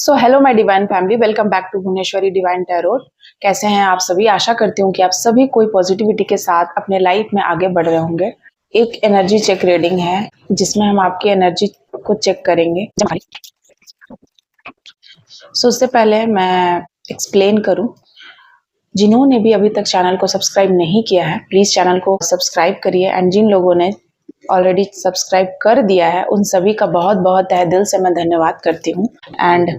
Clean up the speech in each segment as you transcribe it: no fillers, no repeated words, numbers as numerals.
So hello my divine family, welcome back to Bhuvaneshwari divine tarot. कैसे हैं आप सभी? आशा करती हूँ कि आप सभी कोई पॉजिटिविटी के साथ अपने लाइफ में आगे बढ़ रहे होंगे। एक एनर्जी चेक रीडिंग है जिसमें हम आपकी एनर्जी को चेक करेंगे। उससे पहले मैं एक्सप्लेन करूँ, जिन्होंने भी अभी तक चैनल को सब्सक्राइब नहीं किया है प्लीज चैनल को सब्सक्राइब करिए, एंड जिन लोगों ने ऑलरेडी सब्सक्राइब कर दिया है उन सभी का बहुत बहुत तहे दिल से मैं धन्यवाद करती हूँ। एंड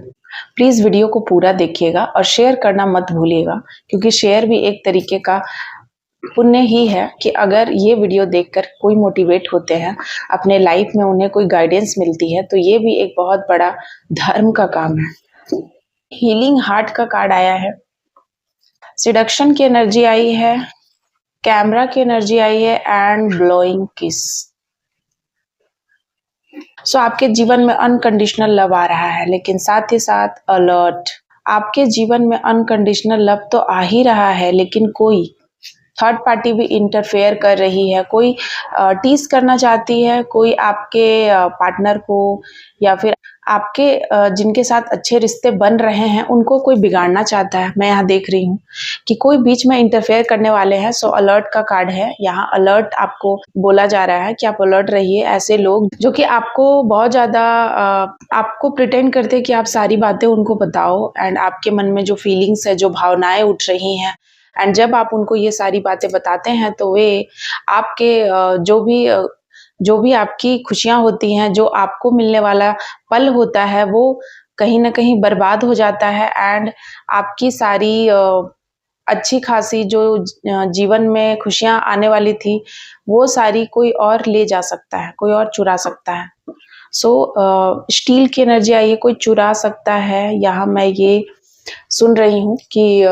प्लीज वीडियो को पूरा देखिएगा और शेयर करना मत भूलिएगा, क्योंकि शेयर भी एक तरीके का पुण्य ही है कि अगर ये वीडियो देखकर कोई मोटिवेट होते हैं, अपने लाइफ में उन्हें कोई गाइडेंस मिलती है, तो ये भी एक बहुत बड़ा धर्म का काम है। हीलिंग हार्ट का कार्ड आया है, सिडक्शन की एनर्जी आई है, कैमरा की एनर्जी आई है एंड ब्लोइंग किस। सो आपके जीवन में अनकंडीशनल लव आ रहा है, लेकिन साथ ही साथ अलर्ट। आपके जीवन में अनकंडीशनल लव तो आ ही रहा है, लेकिन कोई थर्ड पार्टी भी इंटरफेयर कर रही है, कोई टीज करना चाहती है, कोई आपके पार्टनर को या फिर आपके जिनके साथ अच्छे रिश्ते बन रहे हैं उनको कोई बिगाड़ना चाहता है। मैं यहाँ देख रही हूँ कि कोई बीच में इंटरफेयर करने वाले हैं। सो अलर्ट का कार्ड है यहाँ। अलर्ट आपको बोला जा रहा है कि आप अलर्ट रहिए। ऐसे लोग जो कि आपको बहुत ज्यादा आपको प्रिटेंड करते हैं कि आप सारी बातें उनको बताओ, एंड आपके मन में जो फीलिंग्स है, जो भावनाएं उठ रही हैं, एंड जब आप उनको ये सारी बातें बताते हैं तो वे आपके जो भी आपकी खुशियां होती हैं, जो आपको मिलने वाला पल होता है, वो कहीं ना कहीं बर्बाद हो जाता है। एंड आपकी सारी अच्छी खासी जो जीवन में खुशियां आने वाली थी, वो सारी कोई और ले जा सकता है, कोई और चुरा सकता है। सो स्टील की एनर्जी आई है, कोई चुरा सकता है। यहाँ मैं ये सुन रही हूँ कि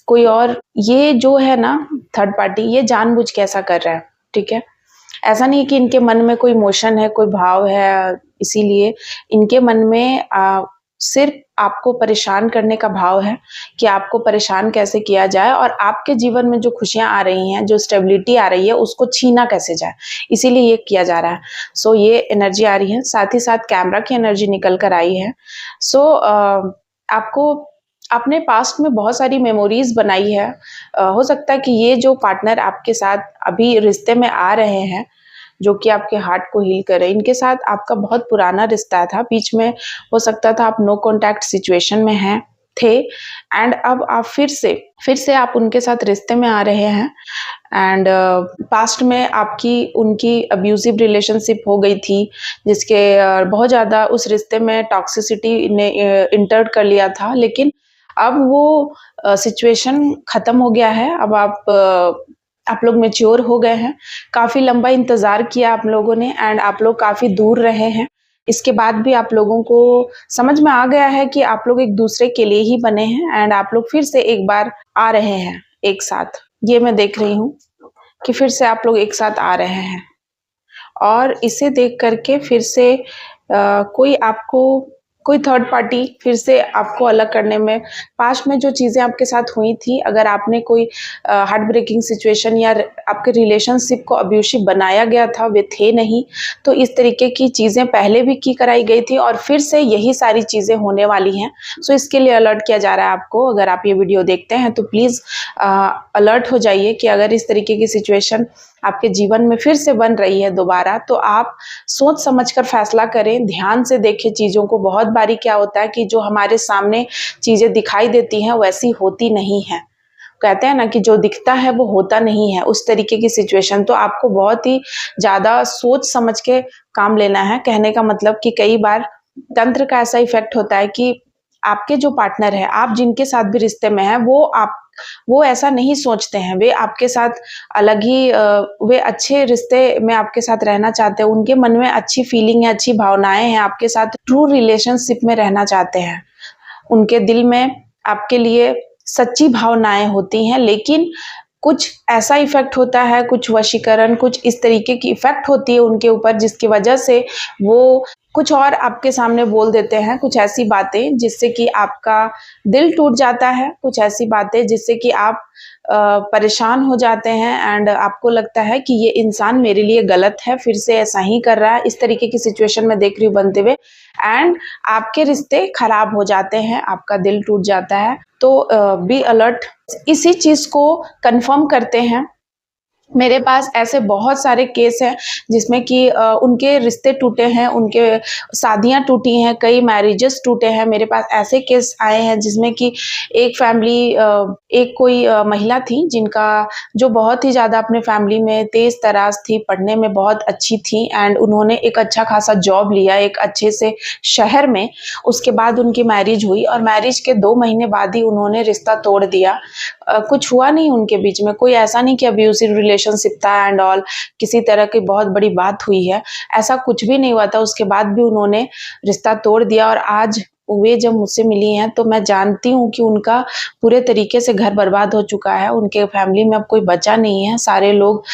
कोई और, ये जो है ना थर्ड पार्टी, ये जानबूझ के ऐसा कर रहा है। ठीक है, ऐसा नहीं कि इनके मन में कोई इमोशन है, कोई भाव है, इसीलिए इनके मन में सिर्फ आपको परेशान करने का भाव है कि आपको परेशान कैसे किया जाए और आपके जीवन में जो खुशियां आ रही हैं, जो स्टेबिलिटी आ रही है, उसको छीना कैसे जाए, इसीलिए ये किया जा रहा है। सो ये एनर्जी आ रही है। साथ ही साथ कैमरा की एनर्जी निकल कर आई है। सो आपको अपने पास्ट में बहुत सारी मेमोरीज बनाई है। हो सकता है कि ये जो पार्टनर आपके साथ अभी रिश्ते में आ रहे हैं, जो कि आपके हार्ट को हील करे, इनके साथ आपका बहुत पुराना रिश्ता था। बीच में हो सकता था आप नो कांटेक्ट सिचुएशन में हैं थे, एंड अब आप फिर से आप उनके साथ रिश्ते में आ रहे हैं। एंड पास्ट में आपकी उनकी अब्यूजिव रिलेशनशिप हो गई थी, जिसके बहुत ज़्यादा उस रिश्ते में टॉक्सिसिटी ने इंटर कर लिया था, लेकिन अब वो सिचुएशन खत्म हो गया है। अब आप लोग मैच्योर हो गए हैं। काफी लंबा इंतजार किया आप लोगों ने, एंड आप लोग काफी दूर रहे हैं। इसके बाद भी आप लोगों को समझ में आ गया है कि आप लोग एक दूसरे के लिए ही बने हैं, एंड आप लोग फिर से एक बार आ रहे हैं एक साथ। ये मैं देख रही हूँ कि फिर से आप लोग एक साथ आ रहे हैं, और इसे देख करके फिर से कोई थर्ड पार्टी फिर से आपको अलग करने में, पास्ट में जो चीज़ें आपके साथ हुई थी, अगर आपने कोई हार्ट ब्रेकिंग सिचुएशन या आपके रिलेशनशिप को अब्यूसिव बनाया गया था, वे थे नहीं, तो इस तरीके की चीज़ें पहले भी की कराई गई थी और फिर से यही सारी चीज़ें होने वाली हैं। सो इसके लिए अलर्ट किया जा रहा है आपको। अगर आप ये वीडियो देखते हैं तो प्लीज़ अलर्ट हो जाइए कि अगर इस तरीके की सिचुएशन आपके जीवन में फिर से बन रही है दोबारा, तो आप सोच समझकर फैसला करें, ध्यान से देखें चीज़ों को। बहुत बारी क्या होता है कि जो हमारे सामने चीज़ें दिखाई देती हैं वैसी होती नहीं है। कहते हैं ना कि जो दिखता है वो होता नहीं है, उस तरीके की सिचुएशन। तो आपको बहुत ही ज़्यादा सोच समझ के काम लेना है। कहने का मतलब कि कई बार तंत्र का ऐसा इफेक्ट होता है कि आपके जो पार्टनर है, आप जिनके साथ भी रिश्ते में हैं, वो ऐसा नहीं सोचते हैं। वे आपके साथ अलग ही वे अच्छे रिश्ते में आपके साथ रहना चाहते हैं। उनके मन में अच्छी फीलिंग है, अच्छी भावनाएं हैं, आपके साथ ट्रू रिलेशनशिप में रहना चाहते हैं। उनके दिल में आपके लिए सच्ची भावनाएं होती हैं, लेकिन कुछ ऐसा इफेक्ट होता है, कुछ वशीकरण, कुछ इस तरीके की इफेक्ट होती है उनके ऊपर, जिसकी वजह से वो कुछ और आपके सामने बोल देते हैं, कुछ ऐसी बातें जिससे कि आपका दिल टूट जाता है, कुछ ऐसी बातें जिससे कि आप परेशान हो जाते हैं, एंड आपको लगता है कि ये इंसान मेरे लिए गलत है, फिर से ऐसा ही कर रहा है। इस तरीके की सिचुएशन में देख रही हूँ बनते हुए। एंड आपके रिश्ते खराब हो जाते हैं, आपका दिल टूट जाता है। तो बी अलर्ट। इसी चीज़ को कन्फर्म करते हैं। मेरे पास ऐसे बहुत सारे केस हैं जिसमें कि उनके रिश्ते टूटे हैं, उनके शादियाँ टूटी हैं, कई मैरिजेस टूटे हैं। मेरे पास ऐसे केस आए हैं जिसमें कि एक फैमिली एक कोई महिला थी जिनका जो बहुत ही ज़्यादा अपने फैमिली में तेज़-तराज़ थी, पढ़ने में बहुत अच्छी थी एंड उन्होंने एक अच्छा खासा जॉब लिया एक अच्छे से शहर में। उसके बाद उनकी मैरिज हुई और मैरिज के 2 महीने बाद ही उन्होंने रिश्ता तोड़ दिया। कुछ हुआ नहीं उनके बीच में, कोई ऐसा नहीं कि अब्यूसिव रिलेशनशिप था एंड ऑल, किसी तरह की बहुत बड़ी बात हुई है, ऐसा कुछ भी नहीं हुआ था। उसके बाद भी उन्होंने रिश्ता तोड़ दिया और आज वे जब मुझसे मिली हैं तो मैं जानती हूँ कि उनका पूरे तरीके से घर बर्बाद हो चुका है, उनके फैमिली में अब कोई बचा नहीं है। सारे लोग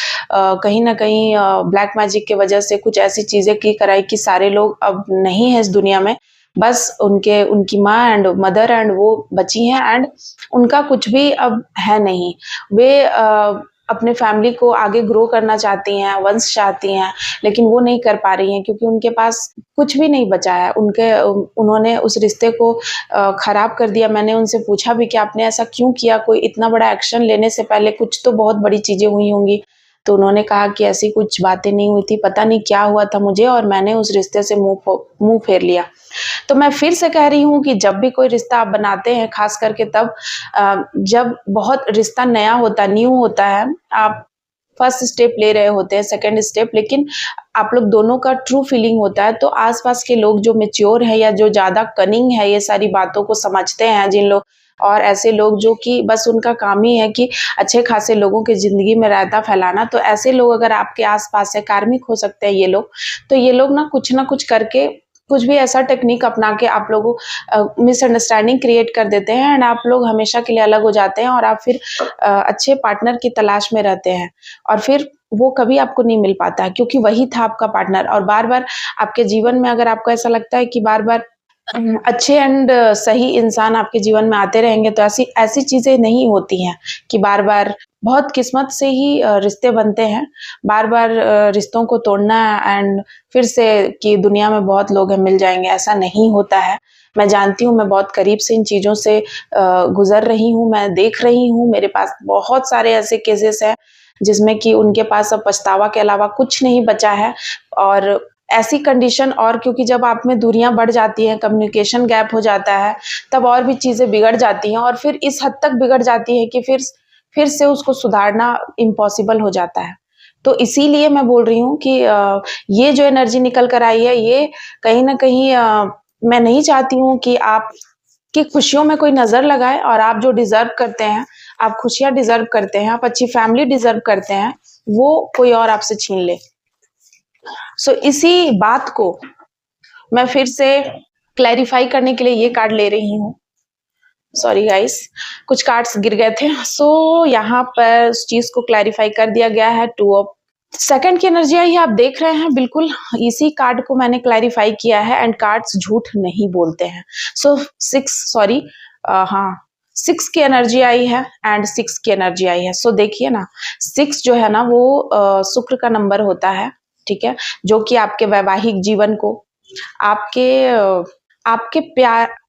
कहीं न कहीं ब्लैक मैजिक की वजह से कुछ ऐसी चीज़ें की कराई कि सारे लोग अब नहीं हैं इस दुनिया में। बस उनकी माँ एंड मदर एंड वो बची हैं एंड उनका कुछ भी अब है नहीं। वे अपने फैमिली को आगे ग्रो करना चाहती हैं, वंश चाहती हैं, लेकिन वो नहीं कर पा रही हैं क्योंकि उनके पास कुछ भी नहीं बचा है। उन्होंने उस रिश्ते को खराब कर दिया। मैंने उनसे पूछा भी कि आपने ऐसा क्यों किया? कोई इतना बड़ा एक्शन लेने से पहले कुछ तो बहुत बड़ी चीज़ें हुई होंगी। तो उन्होंने कहा कि ऐसी कुछ बातें नहीं हुई थी, पता नहीं क्या हुआ था मुझे और मैंने उस रिश्ते से मुँह फेर लिया। तो मैं फिर से कह रही हूँ कि जब भी कोई रिश्ता आप बनाते हैं, ख़ास करके तब जब बहुत रिश्ता नया होता है, न्यू होता है, आप फर्स्ट स्टेप ले रहे होते हैं, सेकंड स्टेप, लेकिन आप लोग दोनों का ट्रू फीलिंग होता है, तो आस-पास के लोग जो मैच्योर हैं या जो ज़्यादा कनिंग है, ये सारी बातों को समझते हैं, जिन लोग और ऐसे लोग जो कि बस उनका काम ही है कि अच्छे खासे लोगों की ज़िंदगी में रायता फैलाना, तो ऐसे लोग अगर आपके आस-पास है, कार्मिक हो सकते हैं ये लोग, तो ये लोग ना कुछ करके कुछ भी ऐसा टेक्निक अपना के आप लोगों मिसअंडरस्टैंडिंग क्रिएट कर देते हैं एंड आप लोग हमेशा के लिए अलग हो जाते हैं और आप फिर अच्छे पार्टनर की तलाश में रहते हैं और फिर वो कभी आपको नहीं मिल पाता है क्योंकि वही था आपका पार्टनर और बार-बार आपके जीवन में अगर आपको ऐसा लगता है कि बार-बार अच्छे एंड सही इंसान आपके जीवन में आते रहेंगे तो ऐसी ऐसी चीज़ें नहीं होती हैं कि बार-बार बहुत किस्मत से ही रिश्ते बनते हैं। बार-बार रिश्तों को तोड़ना एंड फिर से कि दुनिया में बहुत लोग हैं मिल जाएँगे, ऐसा नहीं होता है। मैं जानती हूँ, मैं बहुत करीब से इन चीज़ों से गुज़र रही हूँ, मैं देख रही हूँ, मेरे पास बहुत सारे ऐसे केसेस हैं जिसमें कि उनके पास अब पछतावा के अलावा कुछ नहीं बचा है और ऐसी कंडीशन और क्योंकि जब आप में दूरियां बढ़ जाती हैं, कम्युनिकेशन गैप हो जाता है, तब और भी चीज़ें बिगड़ जाती हैं और फिर इस हद तक बिगड़ जाती है कि फिर से उसको सुधारना इम्पॉसिबल हो जाता है। तो इसीलिए मैं बोल रही हूँ कि ये जो एनर्जी निकल कर आई है, ये कहीं न कहीं मैं नहीं चाहती हूँ कि आपकी खुशियों में कोई नज़र लगाए और आप जो डिज़र्व करते हैं, आप खुशियाँ डिज़र्व करते हैं, आप अच्छी फैमिली डिज़र्व करते हैं, वो कोई और आपसे छीन ले। इसी बात को मैं फिर से क्लैरिफाई करने के लिए ये कार्ड ले रही हूँ। सॉरी गाइस, कुछ कार्ड्स गिर गए थे। यहाँ पर उस चीज़ को क्लैरिफाई कर दिया गया है। 2 ऑफ सेकंड की एनर्जी आई है, आप देख रहे हैं बिल्कुल इसी कार्ड को मैंने क्लैरिफाई किया है एंड कार्ड्स झूठ नहीं बोलते हैं। 6 सॉरी हाँ, 6 की एनर्जी आई है एंड 6 की एनर्जी आई है। देखिए ना 6 जो है ना वो शुक्र का नंबर होता है, ठीक है? जो कि आपके वैवाहिक जीवन को, आपके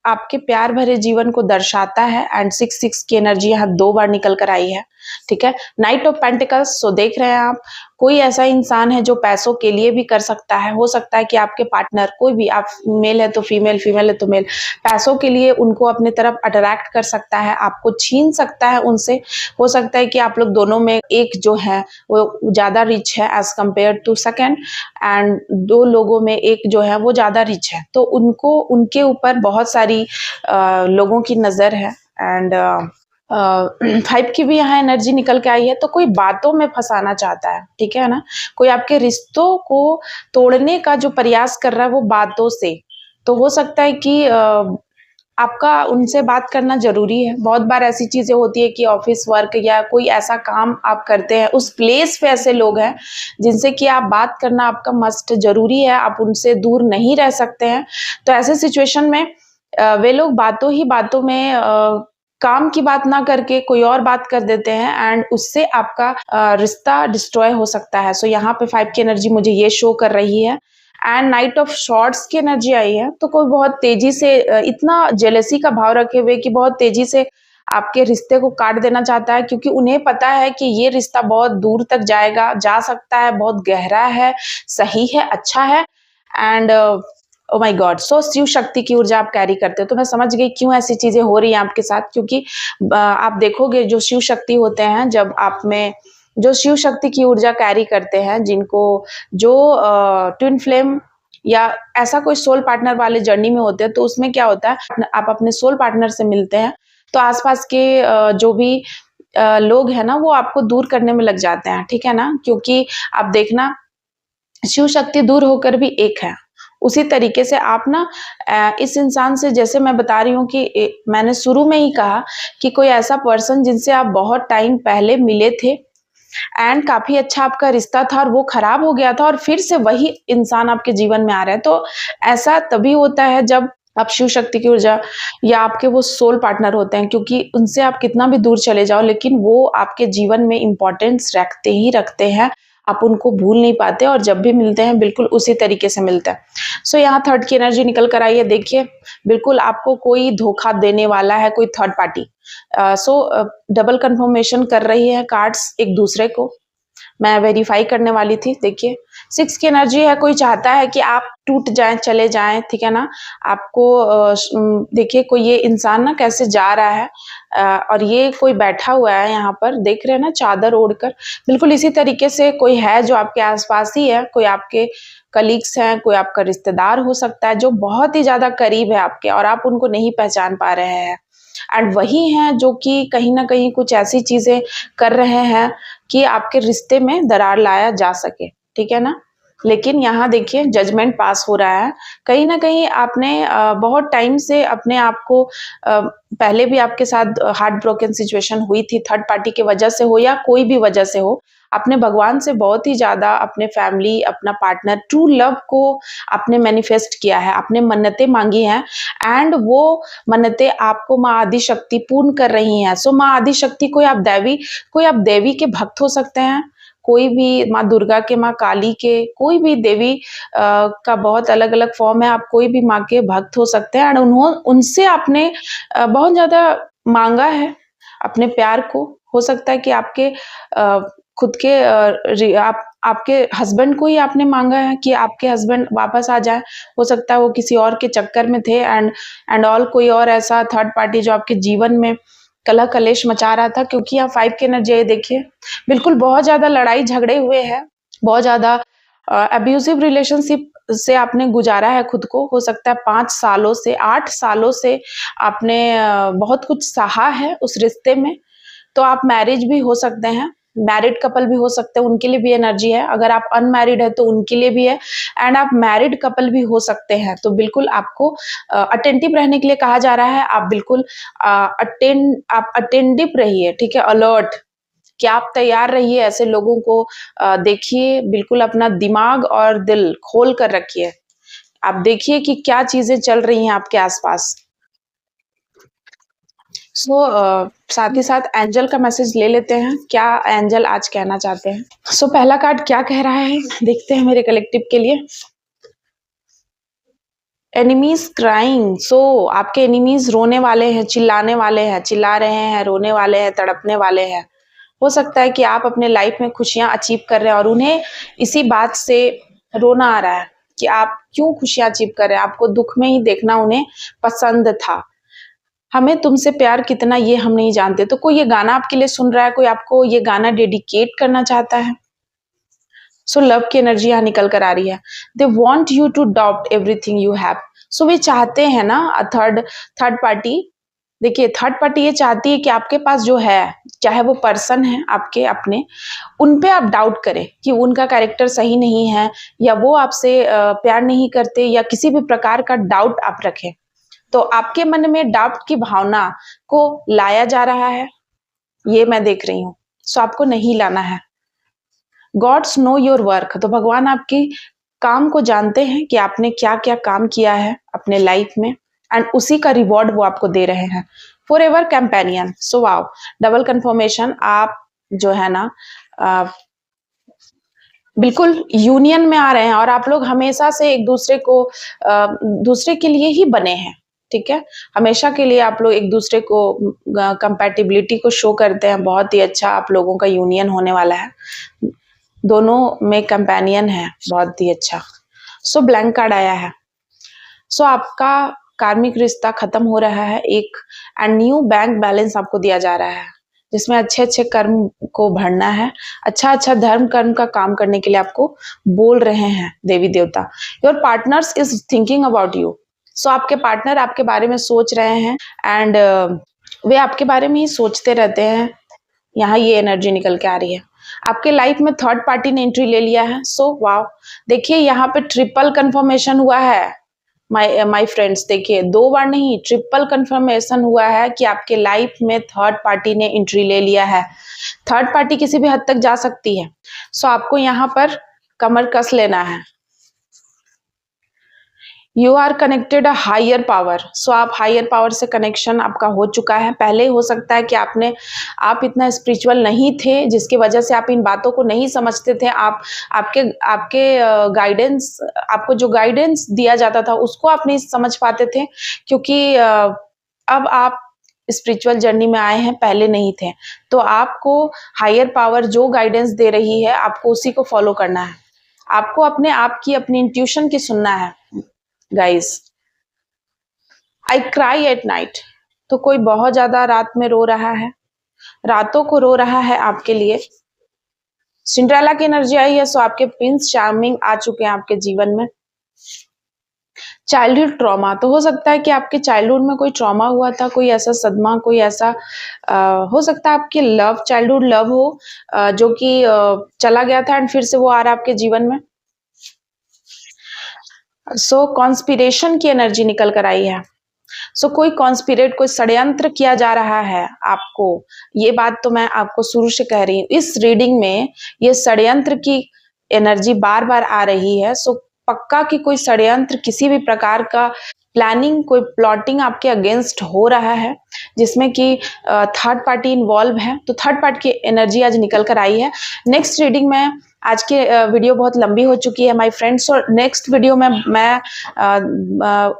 आपके प्यार भरे जीवन को दर्शाता है एंड 6 की एनर्जी यहाँ 2 बार निकल कर आई है, ठीक है? नाइट ऑफ पेंटिकल्स देख रहे हैं आप, कोई ऐसा इंसान है जो पैसों के लिए भी कर सकता है, हो सकता है कि आपके पार्टनर कोई भी आप मेल है तो फीमेल, फीमेल है तो मेल, पैसों के लिए उनको अपनी तरफ अट्रैक्ट कर सकता है, आपको छीन सकता है उनसे, हो सकता है कि आप लोग दोनों में एक जो है वो ज़्यादा रिच है as compared to second and 2 लोगों में एक जो है वो ज़्यादा रिच है, तो उनके ऊपर बहुत सारी लोगों की नज़र है एंड 5 की भी यहाँ एनर्जी निकल के आई है, तो कोई बातों में फँसाना चाहता है, ठीक है ना? कोई आपके रिश्तों को तोड़ने का जो प्रयास कर रहा है वो बातों से, तो हो सकता है कि आपका उनसे बात करना ज़रूरी है। बहुत बार ऐसी चीज़ें होती है कि ऑफ़िस वर्क या कोई ऐसा काम आप करते हैं, उस प्लेस पे ऐसे लोग हैं, जिनसे कि आप बात करना आपका मस्ट ज़रूरी है, आप उनसे दूर नहीं रह सकते हैं। तो ऐसे सिचुएशन में वे लोग बातों ही बातों में काम की बात ना करके कोई और बात कर देते हैं एंड उससे आपका रिश्ता डिस्ट्रॉय हो सकता है। यहाँ पे 5 की एनर्जी मुझे ये शो कर रही है एंड नाइट ऑफ शॉर्ट्स की एनर्जी आई है, तो कोई बहुत तेजी से इतना जेलसी का भाव रखे हुए कि बहुत तेजी से आपके रिश्ते को काट देना चाहता है, क्योंकि उन्हें पता है कि ये रिश्ता बहुत दूर तक जाएगा, जा सकता है, बहुत गहरा है, सही है, अच्छा है। एंड ओ माय गॉड, सो शिव शक्ति की ऊर्जा आप कैरी करते हो। तो मैं समझ गई क्यों ऐसी चीजें हो रही हैं आपके साथ, क्योंकि आप देखोगे जो शिव शक्ति होते हैं, जब आप में जो शिव शक्ति की ऊर्जा कैरी करते हैं, जिनको जो ट्विन फ्लेम या ऐसा कोई सोल पार्टनर वाले जर्नी में होते हैं, तो उसमें क्या होता है, आप अपने सोल पार्टनर से मिलते हैं तो आसपास के जो भी लोग हैं ना, वो आपको दूर करने में लग जाते हैं, ठीक है ना, क्योंकि आप देखना शिव शक्ति दूर होकर भी एक है। उसी तरीके से आप ना इस इंसान से, जैसे मैं बता रही हूँ कि मैंने शुरू में ही कहा कि कोई ऐसा पर्सन जिनसे आप बहुत टाइम पहले मिले थे एंड काफी अच्छा आपका रिश्ता था और वो खराब हो गया था, और फिर से वही इंसान आपके जीवन में आ रहा है। तो ऐसा तभी होता है जब आप शिव शक्ति की ऊर्जा या आपके वो सोल पार्टनर होते हैं, क्योंकि उनसे आप कितना भी दूर चले जाओ, लेकिन वो आपके जीवन में इम्पोर्टेंस रखते ही रखते हैं। आप उनको भूल नहीं पाते, और जब भी मिलते हैं बिल्कुल उसी तरीके से मिलते हैं। सो यहाँ थर्ड की एनर्जी निकल कर आई है। देखिए, बिल्कुल आपको कोई धोखा देने वाला है, कोई थर्ड पार्टी। सो डबल कंफर्मेशन कर रही है कार्ड्स एक दूसरे को। मैं वेरीफाई करने वाली थी। देखिए, 6 की एनर्जी है, कोई चाहता है कि आप टूट जाएं, चले जाएं, ठीक है ना। आपको देखिए, कोई ये इंसान ना कैसे जा रहा है, और ये कोई बैठा हुआ है यहाँ पर, देख रहे हैं ना, चादर ओढ़कर। बिल्कुल इसी तरीके से कोई है जो आपके आसपास ही है, कोई आपके कलीग्स हैं, कोई आपका रिश्तेदार हो सकता है जो बहुत ही ज्यादा करीब है आपके, और आप उनको नहीं पहचान पा रहे हैं। एंड वही हैं जो कि कहीं ना कहीं कुछ ऐसी चीजें कर रहे हैं कि आपके रिश्ते में दरार लाया जा सके, ठीक है ना। लेकिन यहाँ देखिए, जजमेंट पास हो रहा है। कहीं ना कहीं आपने बहुत टाइम से अपने आप को पहले भी आपके साथ हार्ट ब्रोकन सिचुएशन हुई थी, थर्ड पार्टी की वजह से हो या कोई भी वजह से हो, आपने भगवान से बहुत ही ज्यादा अपने फैमिली, अपना पार्टनर, ट्रू लव को आपने मैनिफेस्ट किया है, आपने मन्नतें मांगी हैं, एंड वो मन्नतें आपको माँ आदि शक्ति पूर्ण कर रही हैं। सो माँ आदि शक्ति, कोई आप देवी के भक्त हो सकते हैं, कोई भी माँ दुर्गा के, माँ काली के, कोई भी देवी का बहुत अलग अलग फॉर्म है। आप कोई भी माँ के भक्त हो सकते हैं, और उनसे आपने बहुत ज्यादा मांगा है अपने प्यार को। हो सकता है कि आपके खुद के आपके हस्बैंड को ही आपने मांगा है कि आपके हस्बैंड वापस आ जाए। हो सकता है वो किसी और के चक्कर में थे, एंड ऑल कोई और ऐसा थर्ड पार्टी जो आपके जीवन में कलह कलेश मचा रहा था। क्योंकि यहाँ 5 की एनर्जी है, देखिए, बिल्कुल बहुत ज्यादा लड़ाई झगड़े हुए हैं, बहुत ज्यादा अब्यूजिव रिलेशनशिप से आपने गुजारा है खुद को। हो सकता है 5 सालों से, 8 सालों से आपने बहुत कुछ सहा है उस रिश्ते में। तो आप मैरिज भी हो सकते हैं, मैरिड कपल भी हो सकते हैं, उनके लिए भी एनर्जी है। अगर आप अनमैरिड है तो उनके लिए भी है, एंड आप मैरिड कपल भी हो सकते हैं। तो बिल्कुल आपको अटेंटिव रहने के लिए कहा जा रहा है। आप बिल्कुल आप अटेंटिव रहिए, ठीक है, अलर्ट, कि आप तैयार रहिए ऐसे लोगों को। देखिए, बिल्कुल अपना दिमाग और दिल खोल कर रखिए। आप देखिए कि क्या चीजें चल रही हैं आपके आसपास। सो साथ ही साथ एंजल का मैसेज ले लेते हैं, क्या एंजल आज कहना चाहते हैं। सो पहला कार्ड क्या कह रहा है, देखते हैं मेरे कलेक्टिव के लिए। Enemies crying. सो आपके एनिमीज रोने वाले हैं, चिल्लाने वाले हैं, चिल्ला रहे हैं, रोने वाले हैं, तड़पने वाले हैं। हो सकता है कि आप अपने लाइफ में खुशियां अचीव कर रहे हैं और उन्हें इसी बात से रोना आ रहा है कि आप क्यों खुशियां अचीव कर रहे हैं। आपको दुख में ही देखना उन्हें पसंद था। हमें तुमसे प्यार कितना ये हम नहीं जानते। तो कोई ये गाना आपके लिए सुन रहा है, कोई आपको ये गाना डेडिकेट करना चाहता है। सो लव की एनर्जी यहाँ निकल कर आ रही है। They want you to adopt everything you have. So वे चाहते हैं ना, थर्ड पार्टी, देखिए, थर्ड पार्टी ये चाहती है कि आपके पास जो है, चाहे वो पर्सन है आपके अपने, उन पे आप डाउट करें कि उनका कैरेक्टर सही नहीं है, या वो आपसे प्यार नहीं करते, या किसी भी प्रकार का डाउट आप रखें। तो आपके मन में डाउट की भावना को लाया जा रहा है, ये मैं देख रही हूँ। सो आपको नहीं लाना है। God's know your work. तो भगवान आपकी काम को जानते हैं कि आपने क्या क्या काम किया है अपने लाइफ में, एंड उसी का रिवॉर्ड वो आपको दे रहे हैं। For ever companion. So wow, double confirmation. आप जो है ना, बिल्कुल यूनियन में आ रहे हैं और आप लोग हमेशा से एक दूसरे को दूसरे के लिए ही बने हैं, ठीक है? हमेशा के लिए आप लोग एक दूसरे को कंपैटिबिलिटी को शो करते हैं, बहुत ही अच्छा आप लोगों का यूनियन होने वाला है। दोनों में कंपेनियन है, बहुत ही अच्छा। सो ब्लैंक कार्ड आया है। सो आपका कार्मिक रिश्ता खत्म हो रहा है एक एंड न्यू बैंक बैलेंस आपको दिया जा रहा है, जिसमें अच्छे-अच्छे कर्म को भरना है। अच्छा-अच्छा धर्म कर्म का काम करने के लिए आपको बोल रहे हैं देवी देवता। Your partners is thinking about you. So आपके पार्टनर आपके बारे में सोच रहे हैं एंड वे आपके बारे में ही सोचते रहते हैं। यहाँ ये एनर्जी निकल के आ रही है। आपके लाइफ में थर्ड पार्टी ने एंट्री ले लिया है। सो वाओ, देखिए यहाँ पे ट्रिपल कंफर्मेशन हुआ है। माय फ्रेंड्स, देखिए 2 बार नहीं, ट्रिपल कंफर्मेशन हुआ है कि आपके लाइफ में थर्ड पार्टी ने एंट्री ले लिया है। थर्ड पार्टी किसी भी हद तक जा सकती है। सो आपको यहाँ पर कमर कस लेना है। You are connected a higher power. So आप हायर पावर से कनेक्शन आपका हो चुका है। पहले हो सकता है कि आप इतना स्पिरिचुअल नहीं थे, जिसकी वजह से आप इन बातों को नहीं समझते थे। आपके आपके गाइडेंस, आपको जो गाइडेंस दिया जाता था उसको आप नहीं समझ पाते थे, क्योंकि अब आप स्पिरिचुअल जर्नी में आए हैं, पहले नहीं थे। तो आपको हायर पावर जो गाइडेंस दे रही है, आपको उसी को फॉलो करना है। आपको अपने आप की, अपनी इंट्यूशन की सुनना है guys. I cry at night. तो कोई बहुत ज्यादा रात में रो रहा है, रातों को रो रहा है आपके लिए। सिंड्रेला की एनर्जी आई है। सो आपके प्रिंस चार्मिंग आ चुके हैं आपके जीवन में। चाइल्डहुड ट्रॉमा, तो हो सकता है कि आपके चाइल्डहुड में कोई ट्रॉमा हुआ था, कोई ऐसा सदमा, कोई ऐसा हो सकता है आपके चाइल्डहुड लव हो जो कि चला गया था एंड फिर से वो आ रहा है आपके जीवन में। सो कॉन्स्पिरेशन की एनर्जी निकल कर आई है। सो कोई कॉन्स्पिरेट, कोई षड्यंत्र किया जा रहा है आपको। ये बात तो मैं आपको शुरू से कह रही हूँ, इस रीडिंग में ये षड्यंत्र की एनर्जी बार बार आ रही है। सो पक्का कि कोई षड्यंत्र, किसी भी प्रकार का प्लानिंग, कोई प्लॉटिंग आपके अगेंस्ट हो रहा है, जिसमें कि थर्ड पार्टी इन्वॉल्व है। तो थर्ड पार्टी की एनर्जी आज निकल कर आई है। नेक्स्ट रीडिंग में, आज की वीडियो बहुत लंबी हो चुकी है माय फ्रेंड्स, और नेक्स्ट वीडियो में मैं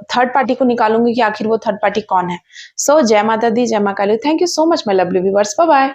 थर्ड पार्टी को निकालूंगी कि आखिर वो थर्ड पार्टी कौन है। सो जय माता दी, जय मां Kali. Thank you so much my lovely viewers. Bye bye.